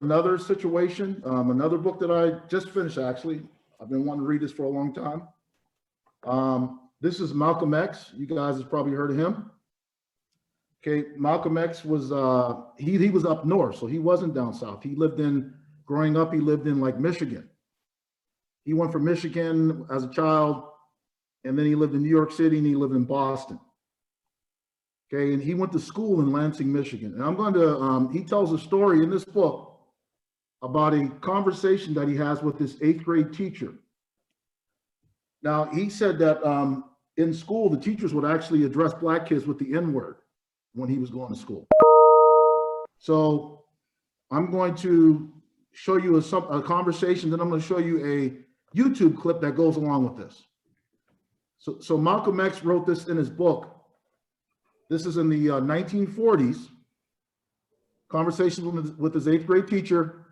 another situation, another book that I just finished, actually. I've been wanting to read this for a long time. This is Malcolm X. You guys have probably heard of him. Okay, Malcolm X was, he was up north, so he wasn't down south. Growing up, he lived in like Michigan. He went from Michigan as a child, and then he lived in New York City, and he lived in Boston. Okay, and he went to school in Lansing, Michigan. And I'm going to, he tells a story in this book about a conversation that he has with this 8th grade teacher. Now, he said that in school, the teachers would actually address black kids with the N-word when he was going to school. So I'm going to show you a conversation, then I'm going to show you a YouTube clip that goes along with this. So Malcolm X wrote this in his book. This is in the 1940s, conversation with his 8th grade teacher.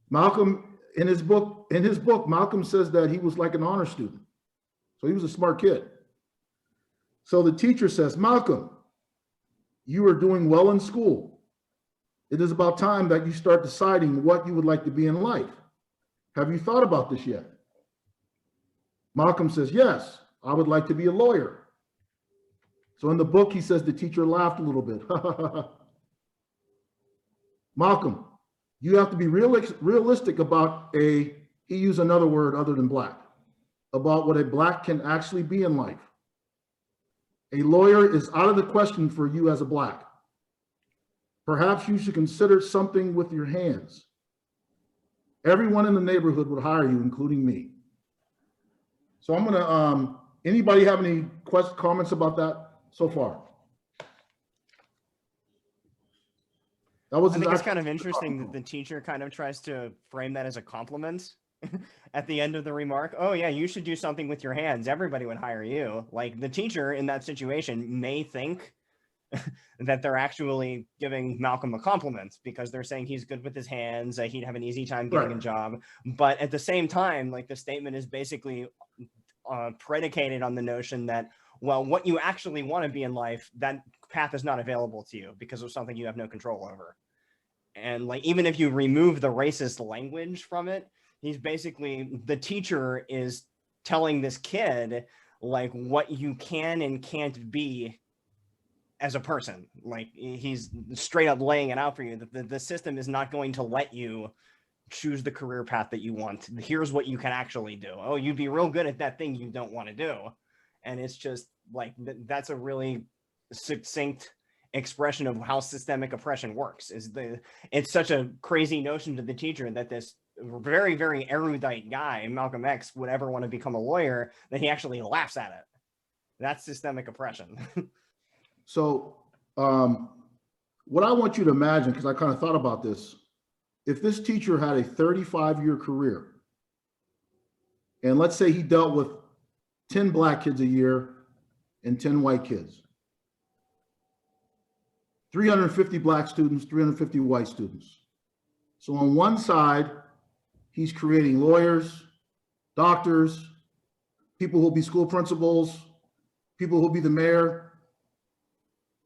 Malcolm, in his book, Malcolm says that he was like an honor student. So he was a smart kid. So the teacher says, Malcolm, you are doing well in school. It is about time that you start deciding what you would like to be in life. Have you thought about this yet? Malcolm says, yes, I would like to be a lawyer. So in the book, he says the teacher laughed a little bit. Malcolm, you have to be realistic about he used another word other than black, about what a black can actually be in life. A lawyer is out of the question for you as a black. Perhaps you should consider something with your hands. Everyone in the neighborhood would hire you, including me. So I'm gonna, anybody have any comments about that so far? I think it's kind of interesting that the teacher kind of tries to frame that as a compliment at the end of the remark. Oh yeah, you should do something with your hands. Everybody would hire you. Like the teacher in that situation may think that they're actually giving Malcolm a compliment because they're saying he's good with his hands, he'd have an easy time getting a job. But at the same time, like the statement is basically predicated on the notion that, well, what you actually want to be in life, that path is not available to you because of something you have no control over. And like, even if you remove the racist language from it, he's basically, the teacher is telling this kid like what you can and can't be as a person. Like he's straight up laying it out for you that the system is not going to let you choose the career path that you want. Here's what you can actually do. Oh, you'd be real good at that thing you don't want to do. And it's just like, that's a really succinct expression of how systemic oppression works. It's such a crazy notion to the teacher that this very, very erudite guy, Malcolm X, would ever want to become a lawyer, that he actually laughs at it. That's systemic oppression. So what I want you to imagine, because I kind of thought about this, if this teacher had a 35-year career, and let's say he dealt with 10 black kids a year and 10 white kids, 350 black students, 350 white students. So on one side, he's creating lawyers, doctors, people who'll be school principals, people who'll be the mayor.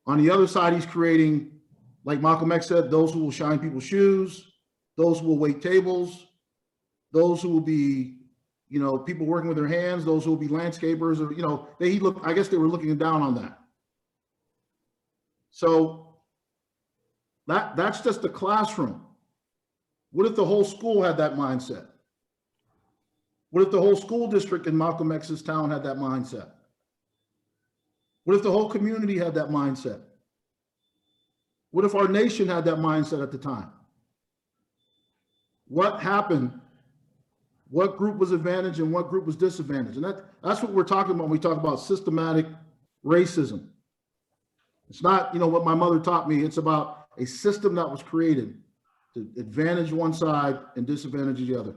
On the other side, he's creating, like Malcolm X said, those who will shine people's shoes, those who will wait tables, those who will be, you know, people working with their hands, those who will be landscapers, or, you know, I guess they were looking down on that. So that's just the classroom. What if the whole school had that mindset? What if the whole school district in Malcolm X's town had that mindset? What if the whole community had that mindset? What if our nation had that mindset at the time? What happened? What group was advantaged and what group was disadvantaged? And that's what we're talking about when we talk about systematic racism. It's not, you know, what my mother taught me. It's about a system that was created to advantage one side and disadvantage the other.